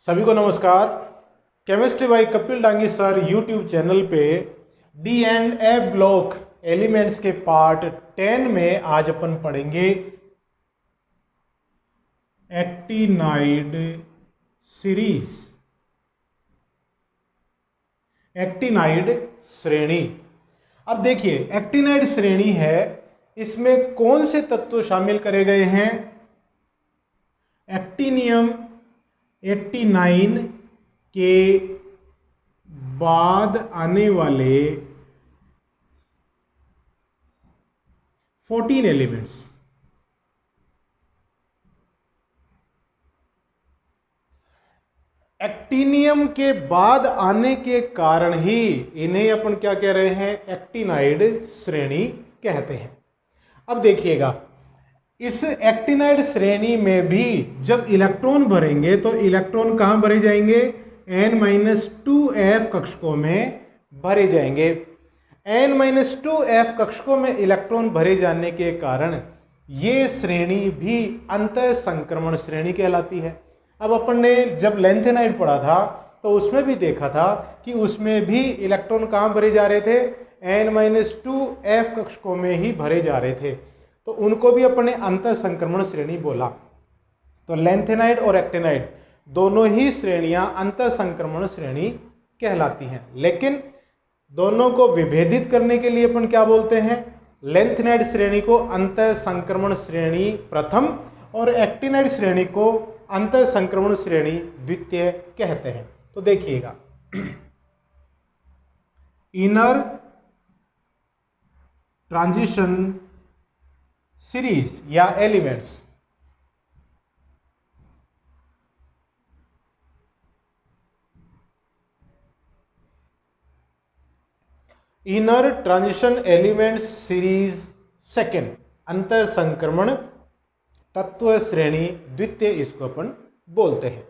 सभी को नमस्कार। Chemistry by Kapil Dangi sir YouTube channel पे D and F block elements के पार्ट 10 में आज अपन पढ़ेंगे एक्टिनाइड सीरीज, एक्टिनाइड श्रेणी। अब देखिए एक्टिनाइड श्रेणी है, इसमें कौन से तत्व शामिल करे गए हैं? एक्टिनियम 89 के बाद आने वाले 14 एलिमेंट्स। एक्टिनियम के बाद आने के कारण ही इन्हें अपन क्या कह रहे हैं? एक्टिनाइड श्रेणी कहते हैं। अब देखिएगा, इस एक्टिनाइड श्रेणी में भी जब इलेक्ट्रॉन भरेंगे तो इलेक्ट्रॉन कहां भरे जाएंगे? n-2f कक्षकों में भरे जाएंगे। n-2f कक्षकों में इलेक्ट्रॉन भरे जाने के कारण ये श्रेणी भी अंतः संक्रमण श्रेणी कहलाती है। अब अपन ने जब लेंथेनाइड पढ़ा था तो उसमें भी देखा था कि उसमें भी इलेक्ट्रॉन कहां भरे जा रहे थे? n-2f कक्षकों में ही भरे जा रहे थे, तो उनको भी अपने अंतर संक्रमण श्रेणी बोला। तो लेंथेनाइड और एक्टिनाइड दोनों ही श्रेणियां अंतर संक्रमण श्रेणी कहलाती हैं, लेकिन दोनों को विभेदित करने के लिए अपन क्या बोलते हैं? लेंथेनाइड श्रेणी को अंतर संक्रमण श्रेणी प्रथम और एक्टिनाइड श्रेणी को अंतर संक्रमण श्रेणी द्वितीय कहते हैं। तो देखिएगा, इनर ट्रांजिशन सीरीज या elements. Inner transition elements series second, अंतर संक्रमण तत्व श्रेणी द्वितीय इसको अपन बोलते हैं।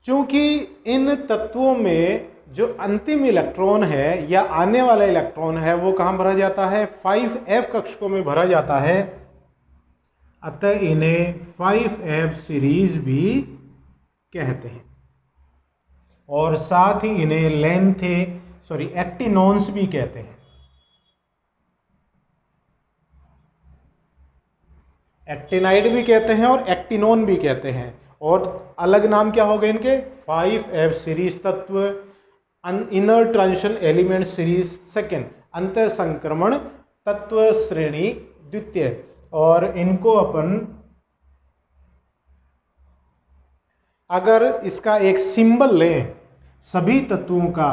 चूंकि इन तत्वों में जो अंतिम इलेक्ट्रॉन है या आने वाला इलेक्ट्रॉन है वो कहां भरा जाता है? 5f कक्षकों में भरा जाता है, अतः इन्हें 5f सीरीज भी कहते हैं और साथ ही इन्हें एक्टिनॉन्स भी कहते हैं। एक्टिनाइड भी कहते हैं और एक्टिनोन भी कहते हैं, और अलग नाम क्या हो गए इनके? 5f सीरीज तत्व, inner transition element series second, अंतर संक्रमण तत्व श्रेणी द्वितीय। और इनको अपन अगर इसका एक सिंबल लें सभी तत्वों का,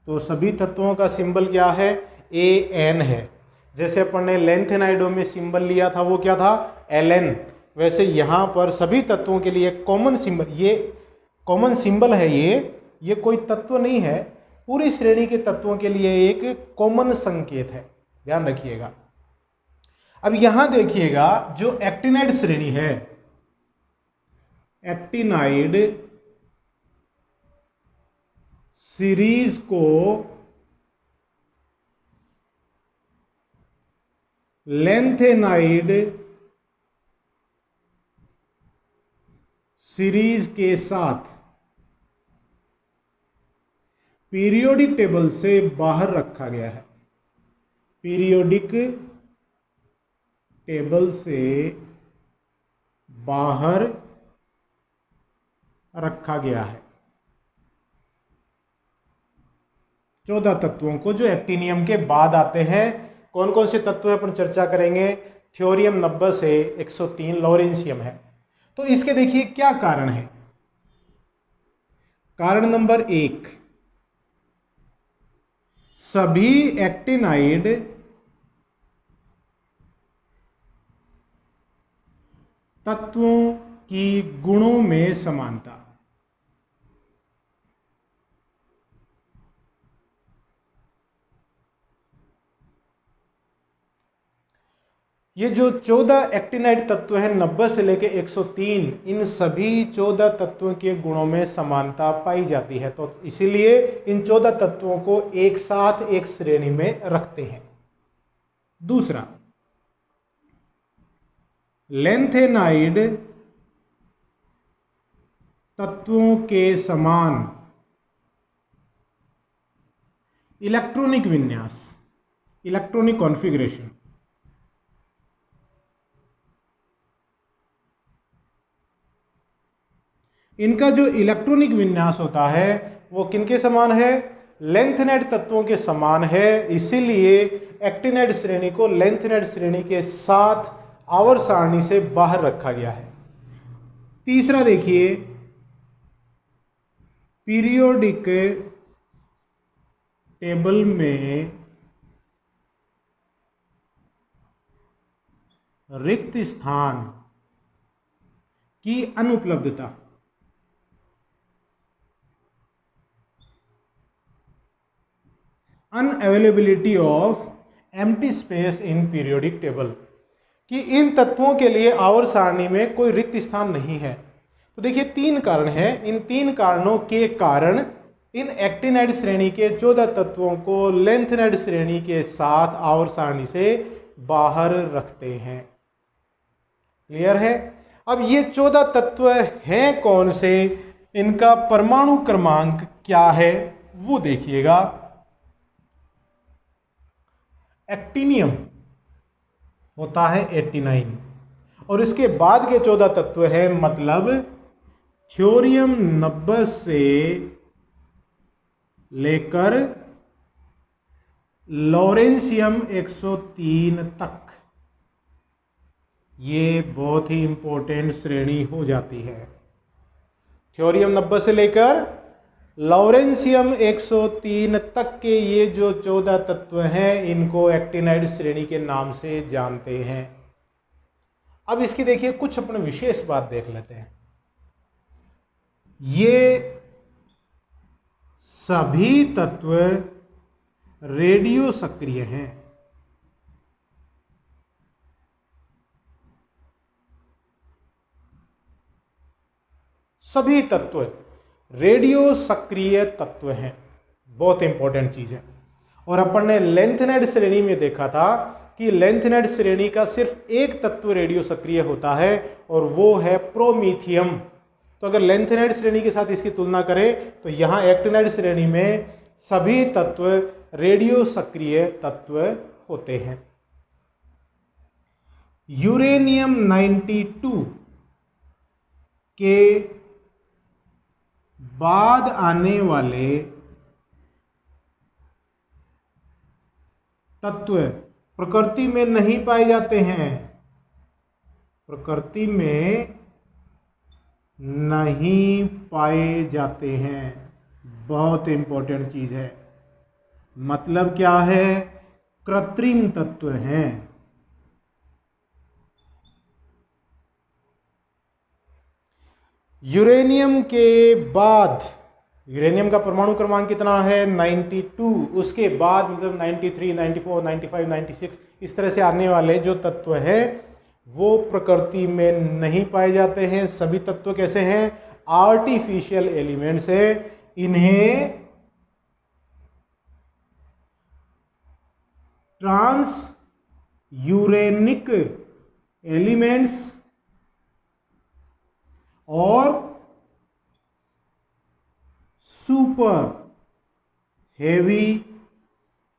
तो सभी तत्वों का सिंबल क्या है? An है। जैसे अपन ने लेंथेनाइडो में सिंबल लिया था वो क्या था? Ln। वैसे यहां पर सभी तत्वों के लिए कॉमन सिंबल, ये कॉमन सिंबल है, ये कोई तत्व नहीं है, पूरी श्रेणी के तत्वों के लिए एक कॉमन संकेत है, ध्यान रखिएगा। अब यहां देखिएगा, जो एक्टिनाइड श्रेणी है, एक्टिनाइड सीरीज को लेंथेनाइड सीरीज के साथ पीरियोडिक टेबल से बाहर रखा गया है। पीरियोडिक टेबल से बाहर रखा गया है 14 तत्वों को जो एक्टिनियम के बाद आते हैं। कौन कौन से तत्व अपन चर्चा करेंगे? थ्योरियम 90 से 103 लॉरेंशियम है। तो इसके देखिए क्या कारण है। कारण नंबर 1, सभी एक्टिनाइड तत्वों की गुणों में समानता। ये जो 14 एक्टिनाइड तत्व हैं 90 से लेकर 103, इन सभी 14 तत्वों के गुणों में समानता पाई जाती है, तो इसीलिए इन 14 तत्वों को एक साथ एक श्रेणी में रखते हैं। दूसरा, लेंथेनाइड तत्वों के समान इलेक्ट्रॉनिक विन्यास, इलेक्ट्रॉनिक कॉन्फ़िगरेशन। इनका जो इलेक्ट्रॉनिक विन्यास होता है वो किनके समान है? लेंथेनाइड तत्वों के समान है। इसीलिए एक्टिनाइड श्रेणी को लेंथेनाइड श्रेणी के साथ आवर्त सारणी से बाहर रखा गया है। तीसरा देखिए, पीरियोडिक टेबल में रिक्त स्थान की अनुपलब्धता। Unavailability of empty space in periodic table, कि इन तत्वों के लिए आवर्त सारणी में कोई रिक्त स्थान नहीं है। तो देखिए 3 कारण हैं। इन 3 कारणों के कारण इन एक्टिनाइड श्रेणी के 14 तत्वों को लेंथेनाइड श्रेणी के साथ आवर्त सारणी से बाहर रखते हैं। क्लियर है? अब ये 14 तत्व हैं कौन से, इनका परमाणु क्रमांक क्या है वो देखिएगा। एक्टिनियम होता है 89 और इसके बाद के 14 तत्व हैं, मतलब थ्योरियम 90 से लेकर लॉरेंशियम 103 तक। ये बहुत ही इंपॉर्टेंट श्रेणी हो जाती है। थ्योरियम 90 से लेकर लॉरेंशियम 103 तक के ये जो 14 तत्व हैं इनको एक्टिनाइड श्रेणी के नाम से जानते हैं। अब इसकी देखिए कुछ अपने विशेष बात देख लेते हैं। ये सभी तत्व रेडियो सक्रिय हैं। सभी तत्व रेडियो सक्रिय तत्व हैं, बहुत इंपॉर्टेंट चीज है। और अपन ने लेंथेनाइड श्रेणी में देखा था कि लेंथेनाइड श्रेणी का सिर्फ एक तत्व रेडियो सक्रिय होता है और वो है प्रोमीथियम। तो अगर लेंथेनाइड श्रेणी के साथ इसकी तुलना करें तो यहां एक्टिनाइड श्रेणी में सभी तत्व रेडियो सक्रिय तत्व होते हैं। यूरेनियम 92 के बाद आने वाले तत्व प्रकृति में नहीं पाए जाते हैं, प्रकृति में नहीं पाए जाते हैं। बहुत इंपॉर्टेंट चीज है। मतलब क्या है? कृत्रिम तत्व हैं। यूरेनियम के बाद, यूरेनियम का परमाणु क्रमांक कितना है? 92। उसके बाद मतलब 93, 94, 95, 96 इस तरह से आने वाले जो तत्व हैं वो प्रकृति में नहीं पाए जाते हैं। सभी तत्व कैसे हैं? आर्टिफिशियल एलिमेंट्स हैं। इन्हें ट्रांस यूरेनिक एलिमेंट्स और सुपर हेवी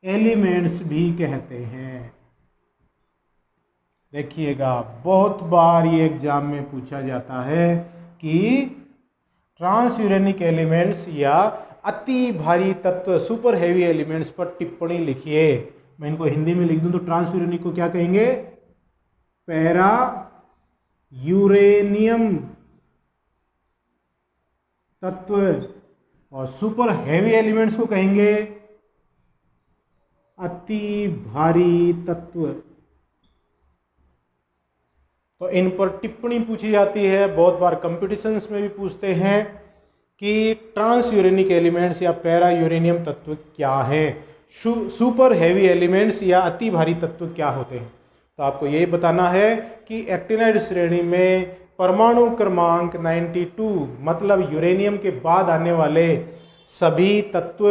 एलिमेंट्स भी कहते हैं। देखिएगा बहुत बार ये एग्जाम में पूछा जाता है कि ट्रांस यूरेनिक एलिमेंट्स या अति भारी तत्व सुपर हेवी एलिमेंट्स पर टिप्पणी लिखिए। मैं इनको हिंदी में लिख दूं तो ट्रांस यूरेनिक को क्या कहेंगे? पैरा यूरेनियम तत्व, और सुपर हेवी एलिमेंट्स को कहेंगे अति भारी तत्व। तो इन पर टिप्पणी पूछी जाती है। बहुत बार कंपटीशंस में भी पूछते हैं कि ट्रांस यूरेनिक एलिमेंट्स या पैरा यूरेनियम तत्व क्या है, सुपर हेवी एलिमेंट्स या अति भारी तत्व क्या होते हैं। तो आपको यही बताना है कि एक्टिनाइड श्रेणी में परमाणु क्रमांक 92 मतलब यूरेनियम के बाद आने वाले सभी तत्व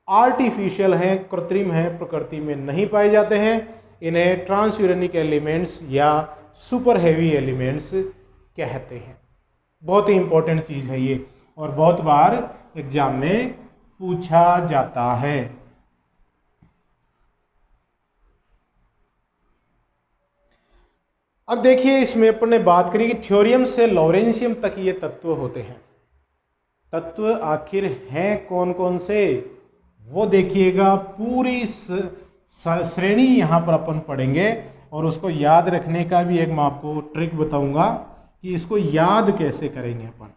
आर्टिफिशियल हैं, कृत्रिम हैं, प्रकृति में नहीं पाए जाते हैं। इन्हें ट्रांस यूरेनिक एलिमेंट्स या सुपर हेवी एलिमेंट्स कहते हैं। बहुत ही इंपॉर्टेंट चीज़ है ये, और बहुत बार एग्जाम में पूछा जाता है। अब देखिए, इसमें अपन ने बात करी कि थ्योरियम से लॉरेंशियम तक ये तत्व होते हैं। तत्व आखिर हैं कौन कौन से, वो देखिएगा। पूरी श्रेणी यहाँ पर अपन पढ़ेंगे, और उसको याद रखने का भी एक मैं आपको ट्रिक बताऊंगा कि इसको याद कैसे करेंगे अपन।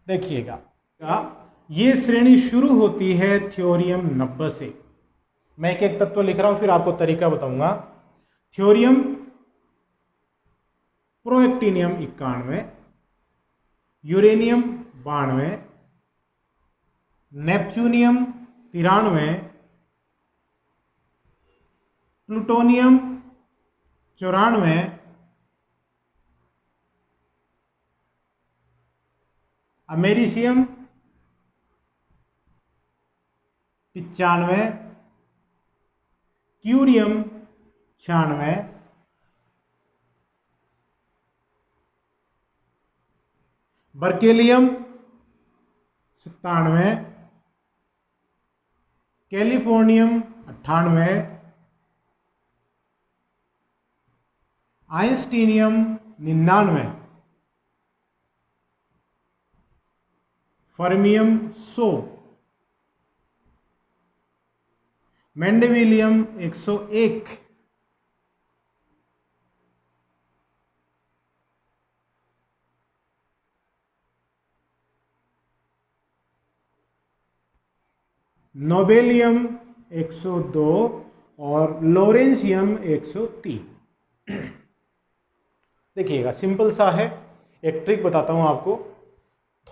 देखिएगा, ये श्रेणी शुरू होती है थ्योरियम 90 से। मैं एक एक तत्व लिख रहा हूं, फिर आपको तरीका बताऊंगा। Thorium protactinium 91, uranium 92, neptunium 93, plutonium 94, americium 95, curium 96, berkelium 97, californium 98, einsteinium 99, fermium 100, mendelevium 101, nobelium 102 और लॉरेंशियम 103। देखिएगा, सिंपल सा है। एक ट्रिक बताता हूं आपको।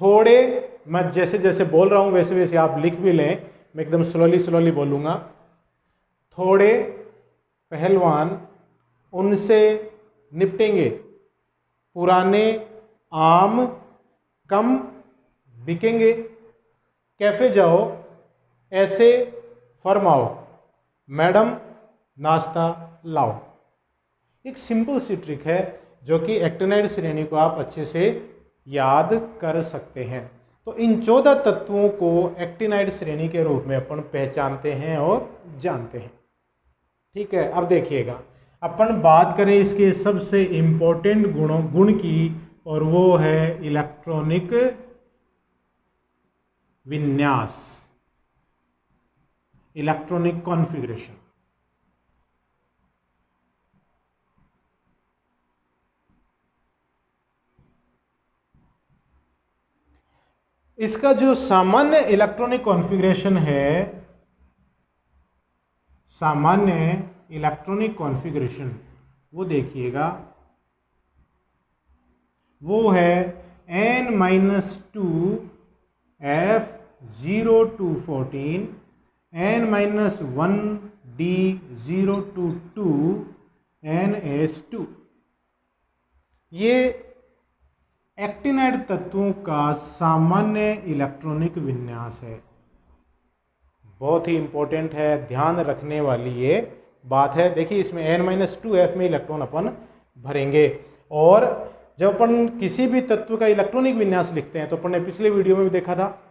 थोड़े, मैं जैसे जैसे बोल रहा हूं वैसे वैसे आप लिख भी लें, मैं एकदम स्लोली बोलूंगा। थोड़े पहलवान उनसे निपटेंगे, पुराने आम कम बिकेंगे, कैफे जाओ ऐसे फरमाओ, मैडम नाश्ता लाओ। एक सिंपल सी ट्रिक है जो कि एक्टिनाइड श्रेणी को आप अच्छे से याद कर सकते हैं। तो इन 14 तत्वों को एक्टिनाइड श्रेणी के रूप में अपन पहचानते हैं और जानते हैं। ठीक है, अब देखिएगा, अपन बात करें इसके सबसे इंपॉर्टेंट गुण की, और वो है इलेक्ट्रॉनिक विन्यास, इलेक्ट्रॉनिक कॉन्फ़िगरेशन। इसका जो सामान्य इलेक्ट्रॉनिक कॉन्फ़िगरेशन है, सामान्य इलेक्ट्रॉनिक कॉन्फ़िगरेशन, वो देखिएगा, वो है n-2 F0214 n-1 D022 NS2। ये एक्टिनाइड तत्वों का सामान्य इलेक्ट्रॉनिक विन्यास है। बहुत ही इंपॉर्टेंट है, ध्यान रखने वाली ये बात है। देखिए, इसमें n-2 F में इलेक्ट्रॉन अपन भरेंगे, और जब अपन किसी भी तत्व का इलेक्ट्रॉनिक विन्यास लिखते हैं तो अपन ने पिछले वीडियो में भी देखा था,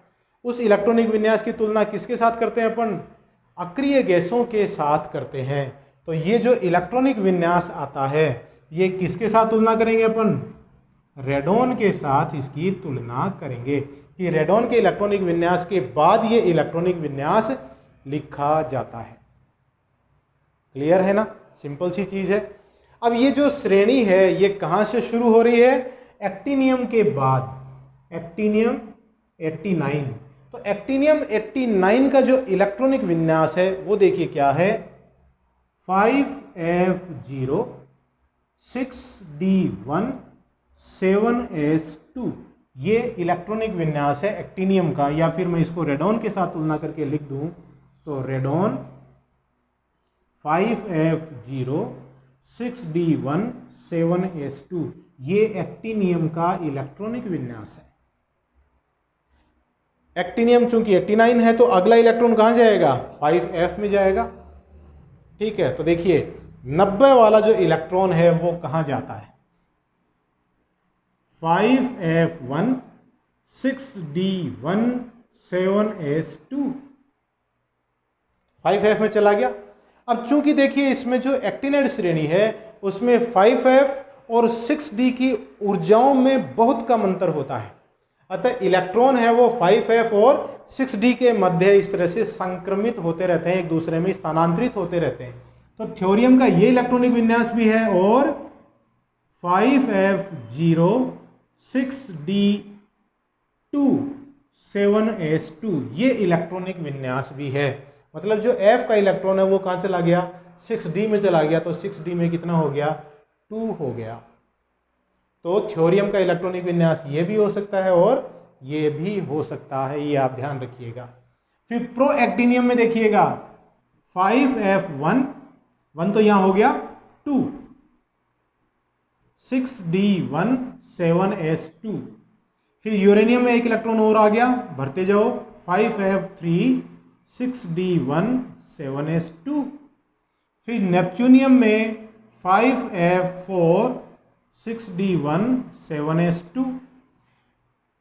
उस इलेक्ट्रॉनिक विन्यास की तुलना किसके साथ करते हैं अपन? अक्रिय गैसों के साथ करते हैं। तो ये जो इलेक्ट्रॉनिक विन्यास आता है, ये किसके साथ तुलना करेंगे अपन? रेडॉन के साथ इसकी तुलना करेंगे कि रेडॉन के इलेक्ट्रॉनिक विन्यास के बाद ये इलेक्ट्रॉनिक विन्यास लिखा जाता है। क्लियर है ना? सिंपल सी चीज है। अब ये जो श्रेणी है ये कहाँ से शुरू हो रही है? एक्टिनियम के बाद, एक्टिनियम 89। तो एक्टिनियम 89 का जो इलेक्ट्रॉनिक विन्यास है वो देखिए क्या है, 5F0 6D1 7S2। ये इलेक्ट्रॉनिक विन्यास है एक्टिनियम का, या फिर मैं इसको रेडॉन के साथ तुलना करके लिख दूं तो रेडॉन 5F0 6D1 7S2, ये एक्टिनियम का इलेक्ट्रॉनिक विन्यास है। एक्टिनियम चूंकि 89 है तो अगला इलेक्ट्रॉन कहां जाएगा? 5F में जाएगा। ठीक है, तो देखिए 90 वाला जो इलेक्ट्रॉन है वो कहां जाता है? 5F1 6D1 7S2 5F में चला गया। अब चूंकि देखिए इसमें जो एक्टिनाइड श्रेणी है उसमें 5F और 6D की ऊर्जाओं में बहुत कम अंतर होता है, अतः इलेक्ट्रॉन है वो 5F और 6D के मध्य इस तरह से संक्रमित होते रहते हैं, एक दूसरे में स्थानांतरित होते रहते हैं। तो थ्योरियम का ये इलेक्ट्रॉनिक विन्यास भी है और 5F0 6D2 7S2 ये इलेक्ट्रॉनिक विन्यास भी है। मतलब जो F का इलेक्ट्रॉन है वो कहाँ चला गया, 6D में चला गया, तो 6D में कितना हो गया, 2 हो गया। तो थ्योरियम का इलेक्ट्रॉनिक विन्यास ये भी हो सकता है और ये भी हो सकता है, ये आप ध्यान रखिएगा। फिर प्रोएक्टिनियम में देखिएगा 5F1 1 तो यहां हो गया 2 6D1 7S2। फिर यूरेनियम में एक इलेक्ट्रॉन और आ गया, भरते जाओ 5F3 6D1 7S2। फिर नेपच्यूनियम में 5F4 6D1 7S2।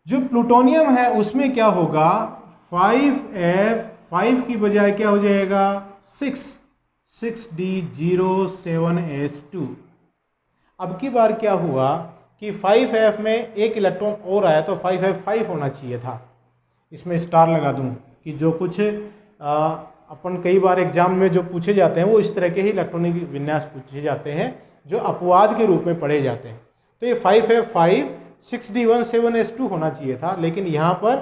जो प्लूटोनियम है उसमें क्या होगा, 5F5 की बजाय क्या हो जाएगा 6D0 7S2। अब की बार क्या हुआ कि 5F में एक इलेक्ट्रॉन और आया तो 5F5 होना चाहिए था। इसमें स्टार लगा दूं कि जो कुछ अपन कई बार एग्जाम में जो पूछे जाते हैं वो इस तरह के ही इलेक्ट्रॉनिक विन्यास पूछे जाते हैं जो अपवाद के रूप में पढ़े जाते हैं। तो ये 5F5 6D1 7S2 होना चाहिए था, लेकिन यहाँ पर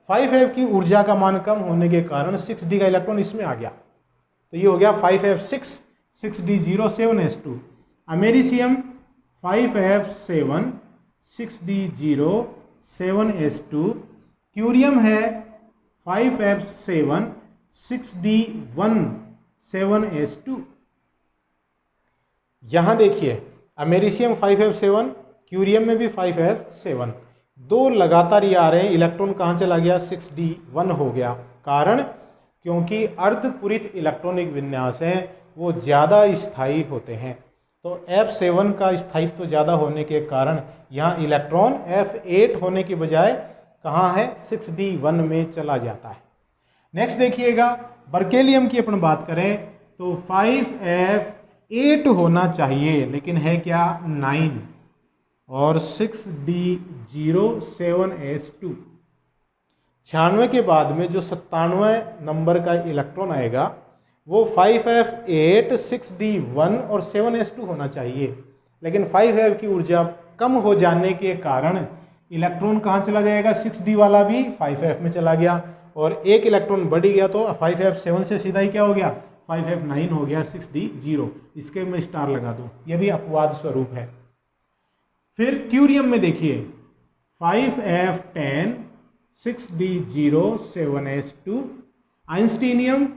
5F की ऊर्जा का मान कम होने के कारण 6D का इलेक्ट्रॉन इसमें आ गया, तो ये हो गया 5F6 6D0 7S2। Americium 5F7 6D0 7S2। Curium है 5F7 6D1 7S2। यहां देखिए अमेरिशियम 5F7, क्यूरियम में भी 5F7, दो लगातार ये आ रहे हैं। इलेक्ट्रॉन कहाँ चला गया, 6D1 हो गया। कारण क्योंकि अर्धपूरित इलेक्ट्रॉनिक विन्यास हैं वो ज़्यादा स्थायी होते हैं, तो F7 का स्थायित्व ज़्यादा होने के कारण यहाँ इलेक्ट्रॉन F8 होने की बजाय कहाँ है, 6D1 में चला जाता है। नेक्स्ट देखिएगा बर्केलियम की अपन बात करें तो 5F8 होना चाहिए, लेकिन है क्या 9 और 6D0 7S2। 96 के बाद में जो 97 नंबर का इलेक्ट्रॉन आएगा वो 5F8 6D1 और 7S2 होना चाहिए, लेकिन 5F की ऊर्जा कम हो जाने के कारण इलेक्ट्रॉन कहाँ चला जाएगा, 6D वाला भी 5F में चला गया और एक इलेक्ट्रॉन बढ़ गया, तो 5F7 से सीधा ही क्या हो गया, 5F9 हो गया 6D0। इसके मैं स्टार लगा दूं, यह भी अपवाद स्वरूप है। फिर क्यूरियम में देखिए 5F10 6D0 7S2। Einsteinium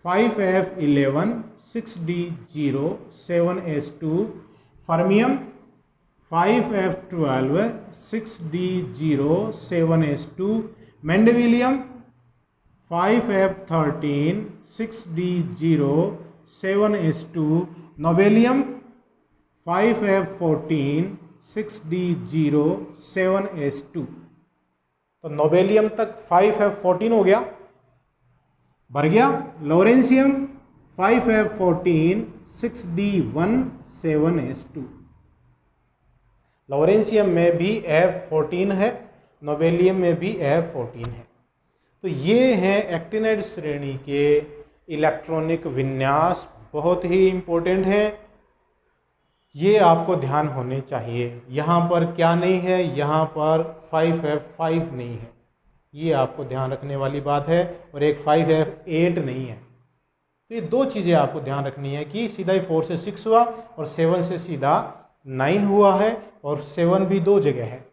5F11 6D0 7S2। Fermium 5F12 6D0 7S2। मेंडेविलियम 5F13 6D0 7S2। Nobelium 5F14 6D0 7S2। तो नोबेलियम तक 5F14 हो गया, बढ़ गया। Lawrencium 5F14 6D1 7S2। Lawrencium में भी F14 है, नोबेलियम में भी F14 है। तो ये हैं एक्टिनाइड श्रेणी के इलेक्ट्रॉनिक विन्यास, बहुत ही इंपॉर्टेंट है, ये आपको ध्यान होने चाहिए। यहाँ पर क्या नहीं है, यहाँ पर 5F5 नहीं है, ये आपको ध्यान रखने वाली बात है, और एक 5F8 नहीं है। तो ये दो चीज़ें आपको ध्यान रखनी है कि सीधा ही 4 से 6 हुआ और 7 से सीधा 9 हुआ है, और 7 भी दो जगह है,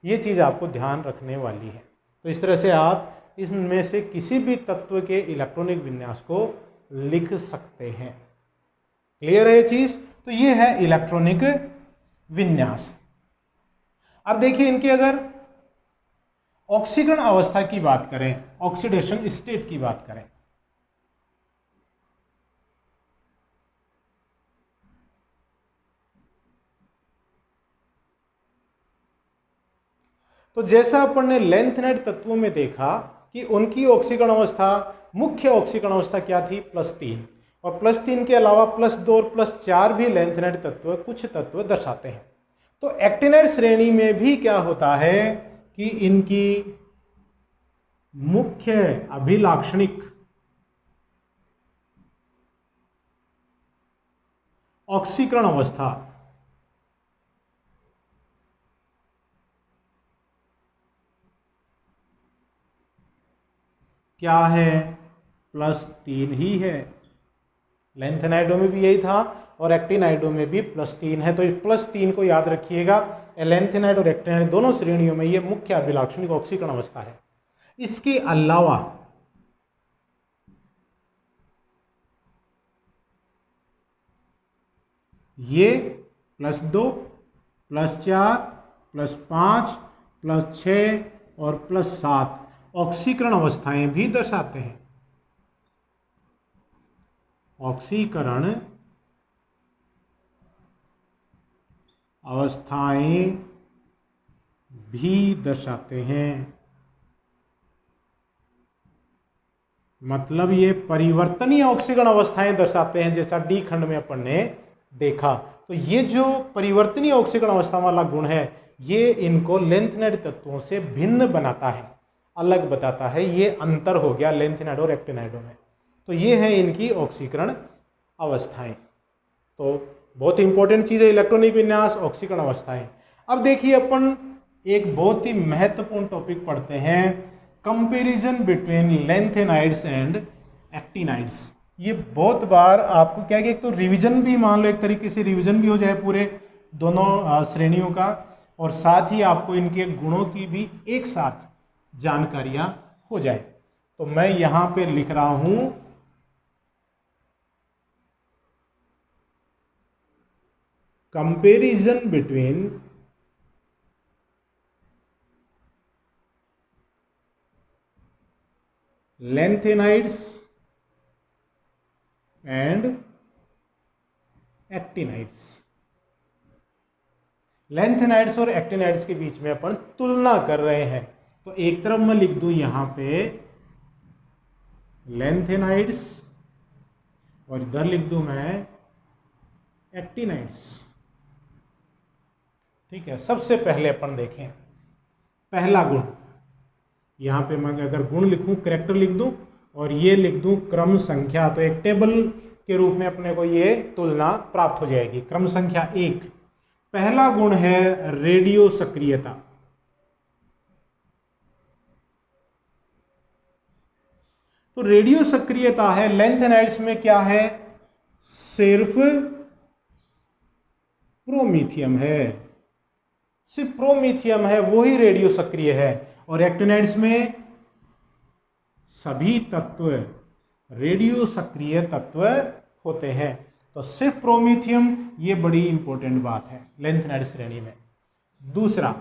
ये चीज़ आपको ध्यान रखने वाली है। तो इस तरह से आप इसमें से किसी भी तत्व के इलेक्ट्रॉनिक विन्यास को लिख सकते हैं। क्लियर है ये चीज़? तो ये है इलेक्ट्रॉनिक विन्यास। अब देखिए इनके अगर ऑक्सीकरण अवस्था की बात करें, ऑक्सीडेशन स्टेट की बात करें, तो जैसा अपन ने लेंथेनाइड तत्वों में देखा कि उनकी ऑक्सीकरण अवस्था, मुख्य ऑक्सीकरण अवस्था क्या थी, +3, और +3 के अलावा +2 और +4 भी लेंथेनाइड तत्व कुछ तत्व दर्शाते हैं। तो एक्टिनाइड श्रेणी में भी क्या होता है कि इनकी मुख्य अभिलाक्षणिक ऑक्सीकरण अवस्था क्या है, +3 ही है। लेंथेनाइडो में भी यही था और एक्टिनाइडो में भी +3 है। तो इस +3 को याद रखिएगा। लेंथेनाइड और एक्टिनाइड दोनों श्रेणियों में ये मुख्य अभिलाक्षणिक ऑक्सीकरण अवस्था है। इसके अलावा ये +2, +4, +5, +6 और +7 ऑक्सीकरण अवस्थाएं भी दर्शाते हैं। ऑक्सीकरण अवस्थाएं भी दर्शाते हैं। मतलब ये परिवर्तनीय ऑक्सीकरण अवस्थाएं दर्शाते हैं, जैसा डी खंड में अपन ने देखा। तो ये जो परिवर्तनीय ऑक्सीकरण अवस्था वाला गुण है, ये इनको लेंथेनाइड तत्वों से भिन्न बनाता है, अलग बताता है। ये अंतर हो गया लेंथेनाइड और एक्टिनाइडो में। तो ये है इनकी ऑक्सीकरण अवस्थाएं। तो बहुत इंपॉर्टेंट चीज़ है इलेक्ट्रॉनिक विन्यास, ऑक्सीकरण अवस्थाएं। अब देखिए अपन एक बहुत ही महत्वपूर्ण टॉपिक पढ़ते हैं, comparison between lanthanides and actinides. ये बहुत बार आपको क्या है कि एक तो रिवीजन भी, मान लो एक तरीके से रिवीजन भी हो जाए पूरे दोनों श्रेणियों का, और साथ ही आपको इनके गुणों की भी एक साथ जानकारियां हो जाए। तो मैं यहां पे लिख रहा हूं comparison between lanthanides and actinides. Lanthanides और एक्टिनाइड्स के बीच में अपन तुलना कर रहे हैं। तो एक तरफ मैं लिख दूं यहां पे लेंथेनाइड्स और इधर लिख दूं मैं एक्टिनाइड्स। ठीक है, सबसे पहले अपन देखें पहला गुण। यहां पे मैं अगर गुण लिखूं, कैरेक्टर लिख दूं और ये लिख दूं क्रम संख्या, तो एक टेबल के रूप में अपने को ये तुलना प्राप्त हो जाएगी। क्रम संख्या 1, पहला गुण है रेडियो सक्रियता। तो रेडियो सक्रियता है लेंथेनाइड्स में क्या है, सिर्फ प्रोमीथियम है, सिर्फ प्रोमीथियम है, वही रेडियो सक्रिय है। और एक्टिनाइड्स में सभी तत्व रेडियो सक्रिय तत्व होते हैं। तो सिर्फ प्रोमीथियम, ये बड़ी इंपॉर्टेंट बात है लेंथेनाइड श्रेणी में। दूसरा,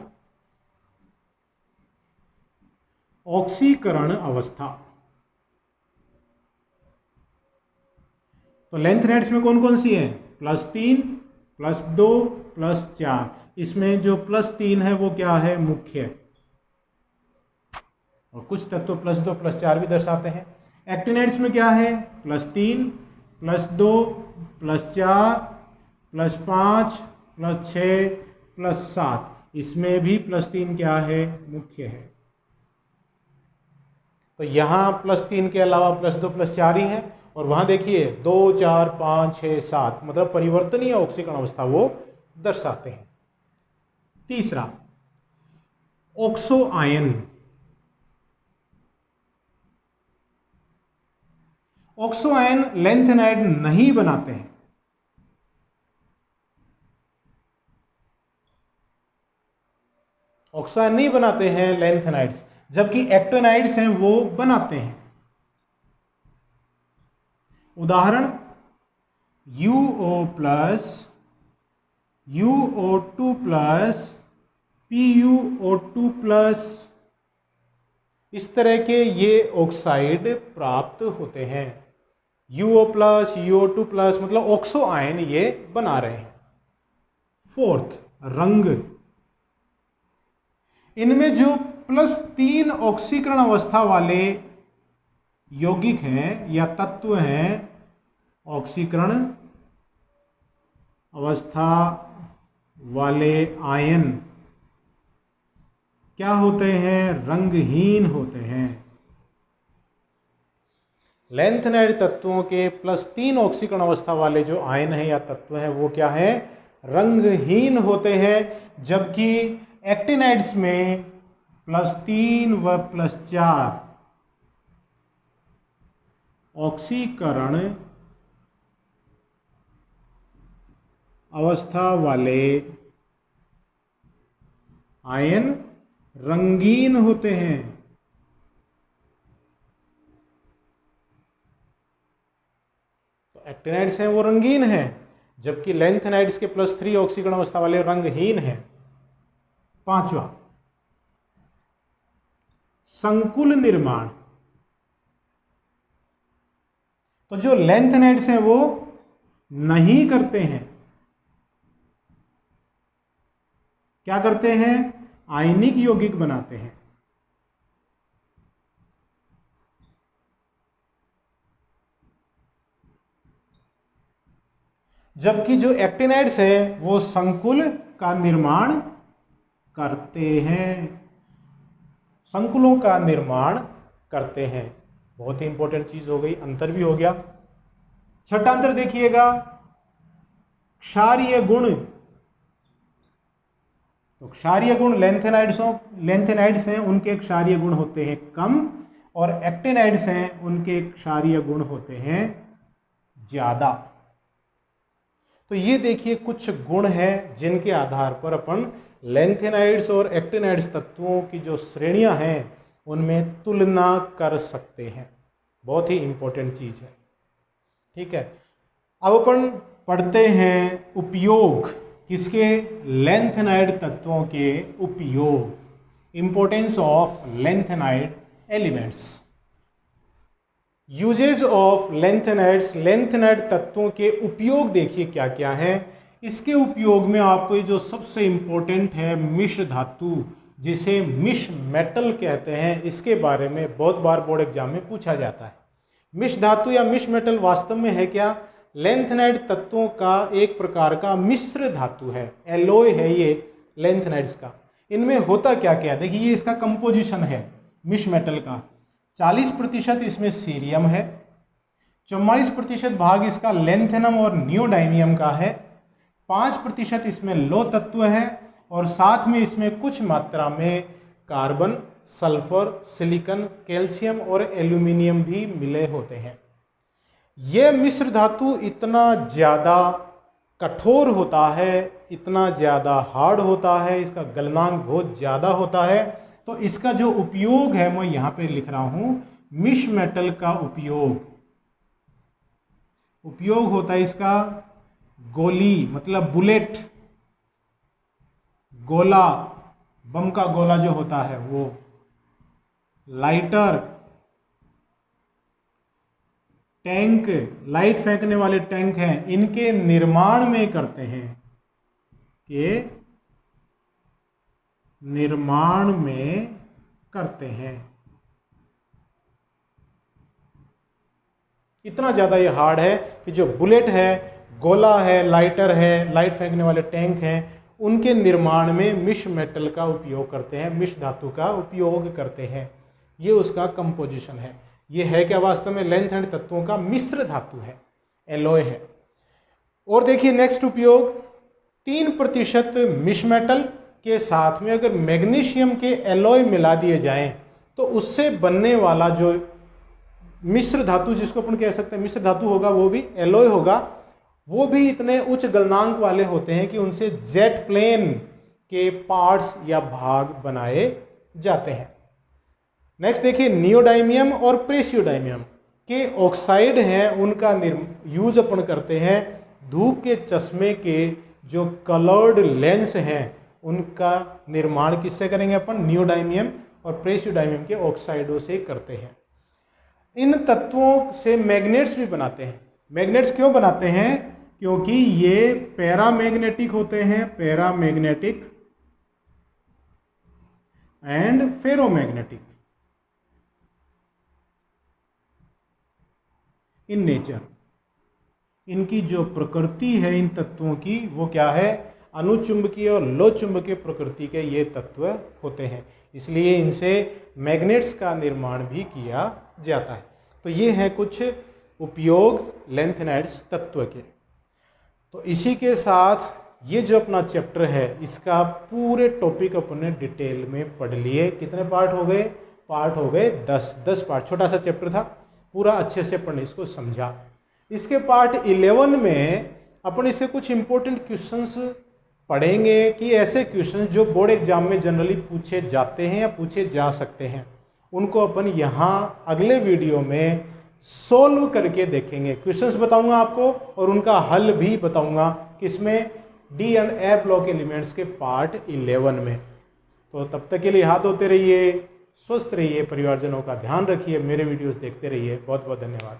ऑक्सीकरण अवस्था। तो लेंथेनाइड्स में कौन कौन सी है, +3, +2, +4। इसमें जो +3 है वो क्या है, मुख्य, और कुछ तत्व +2, +4 भी दर्शाते हैं। एक्टिनाइड्स में क्या है, +3, +2, +4, +5, +6, +7। इसमें भी +3 क्या है, मुख्य है। तो यहाँ +3 के अलावा +2, +4 ही है। और वहाँ देखिए 2, 4, 5, 6, 7, मतलब परिवर्तनीय ऑक्सीकरण अवस्था वो दर्शाते हैं। तीसरा, oxo ion. Oxo ion lanthanide नहीं बनाते हैं। ऑक्सो आयन नहीं बनाते हैं लेंथेनाइड्स, जबकि एक्टिनाइड्स हैं वो बनाते हैं। उदाहरण, UO+, UO2+, PuO2+, इस तरह के ये ऑक्साइड प्राप्त होते हैं। UO+, UO2+, मतलब ऑक्सो आयन ये बना रहे हैं। फोर्थ, रंग। इनमें जो +3 ऑक्सीकरण अवस्था वाले यौगिक हैं या तत्व हैं, ऑक्सीकरण अवस्था वाले आयन क्या होते हैं? रंगहीन होते हैं। लैंथेनाइड तत्वों के +3 ऑक्सीकरण अवस्था वाले जो आयन हैं या तत्व हैं वो क्या हैं? रंगहीन होते हैं। जबकि एक्टिनाइड्स में +3 व +4 ऑक्सीकरण अवस्था वाले आयन रंगीन होते हैं। तो एक्टिनाइड्स हैं वो रंगीन हैं, जबकि लैंथेनाइड्स के +3 ऑक्सीकरण अवस्था वाले रंगहीन हैं। 5वां, संकुल निर्माण। तो जो लैंथेनाइड्स हैं वो नहीं करते हैं, क्या करते हैं? आयनिक यौगिक बनाते हैं। जबकि जो एक्टिनाइड्स हैं वो संकुल का निर्माण करते हैं, संकुलों का निर्माण करते हैं। बहुत ही इंपॉर्टेंट चीज हो गई, अंतर भी हो गया। छठा अंतर देखिएगा, क्षारीय गुण। तो क्षारीय गुण लैंथेनाइड्स हैं उनके क्षारीय गुण होते हैं कम, और एक्टिनाइड्स हैं उनके क्षारीय गुण होते हैं ज्यादा। तो ये देखिए कुछ गुण हैं जिनके आधार पर अपन लैंथेनाइड्स और एक्टिनाइड्स तत्वों की जो श्रेणियां हैं उनमें तुलना कर सकते हैं। बहुत ही इंपॉर्टेंट चीज है, ठीक है। अब अपन पढ़ते हैं उपयोग, किसके? लैंथेनाइड तत्वों के उपयोग, importance of lanthanide elements. Uses of lanthanides, lanthanide तत्वों के उपयोग देखिए क्या क्या हैं। इसके उपयोग में आपको ये जो सबसे इंपॉर्टेंट है मिश्र धातु, जिसे मिश्र मेटल कहते हैं, इसके बारे में बहुत बार बोर्ड एग्जाम में पूछा जाता है। मिश्र धातु या मिश्र मेटल वास्तव में है क्या? लैंथेनाइड तत्वों का एक प्रकार का मिश्र धातु है, एलॉय है ये लैंथेनाइड्स का। इनमें होता क्या क्या है देखिए, ये इसका कंपोजिशन है मिश्र मेटल का। 40% इसमें सीरियम है, 44% भाग इसका लैंथेनम और नियोडाइमियम का है, 5% इसमें लो तत्व है, और साथ में इसमें कुछ मात्रा में कार्बन, सल्फर, सिलिकॉन, कैल्शियम और एल्यूमिनियम भी मिले होते हैं। यह मिश्र धातु इतना ज़्यादा कठोर होता है, इतना ज़्यादा हार्ड होता है, इसका गलनांक बहुत ज़्यादा होता है। तो इसका जो उपयोग है मैं यहाँ पे लिख रहा हूँ, मिश्र मेटल का उपयोग होता है इसका गोली, मतलब बुलेट, गोला, बम का गोला जो होता है वो, लाइटर, टैंक, लाइट फेंकने वाले टैंक हैं, इनके निर्माण में करते हैं, के निर्माण में करते हैं। इतना ज़्यादा ये हार्ड है कि जो बुलेट है, गोला है, लाइटर है, लाइट फेंकने वाले टैंक हैं, उनके निर्माण में मिश्र मेटल का उपयोग करते हैं, मिश्र धातु का उपयोग करते हैं। ये उसका कंपोजिशन है। ये है क्या? वास्तव में लैंथेनाइड तत्वों का मिश्र धातु है, एलॉय है। और देखिए नेक्स्ट उपयोग, 3% मिश्र मेटल के साथ में अगर मैग्नीशियम के एलॉय मिला दिए जाएं तो उससे बनने वाला जो मिश्र धातु, जिसको अपन कह सकते हैं मिश्र धातु होगा, वो भी एलॉय होगा, वो भी इतने उच्च गलनांक वाले होते हैं कि उनसे जेट प्लेन के पार्ट्स या भाग बनाए जाते हैं। नेक्स्ट देखिए, नियोडाइमियम और प्रेसियोडाइमियम के ऑक्साइड हैं, उनका यूज अपन करते हैं धूप के चश्मे के जो कलर्ड लेंस हैं उनका निर्माण किससे करेंगे अपन? नियोडाइमियम और प्रेसियोडाइमियम के ऑक्साइडों से करते हैं। इन तत्वों से मैग्नेट्स भी बनाते हैं। मैग्नेट्स क्यों बनाते हैं? क्योंकि ये पैरामैग्नेटिक होते हैं, paramagnetic and ferromagnetic in nature. इनकी जो प्रकृति है इन तत्वों की वो क्या है, अनुचुंबकीय और लो चुंबकीय प्रकृति के ये तत्व होते हैं, इसलिए इनसे मैग्नेट्स का निर्माण भी किया जाता है। तो ये हैं कुछ उपयोग लैंथेनाइड्स तत्व के। तो इसी के साथ ये जो अपना चैप्टर है इसका पूरे टॉपिक अपने डिटेल में पढ़ लिए। कितने पार्ट हो गए, पार्ट हो गए 10 पार्ट। छोटा सा चैप्टर था, पूरा अच्छे से पढ़ने इसको समझा। इसके पार्ट 11 में अपन इसके कुछ इंपॉर्टेंट क्वेश्चंस पढ़ेंगे कि ऐसे क्वेश्चन जो बोर्ड एग्जाम में जनरली पूछे जाते हैं या पूछे जा सकते हैं, उनको अपन यहाँ अगले वीडियो में सोल्व करके देखेंगे। क्वेश्चंस बताऊंगा आपको और उनका हल भी बताऊंगा, किसमें, D and F block elements के पार्ट 11 में। तो तब तक के लिए हाथ धोते रहिए, स्वस्थ रहिए, परिवारजनों का ध्यान रखिए, मेरे वीडियोस देखते रहिए। बहुत बहुत धन्यवाद।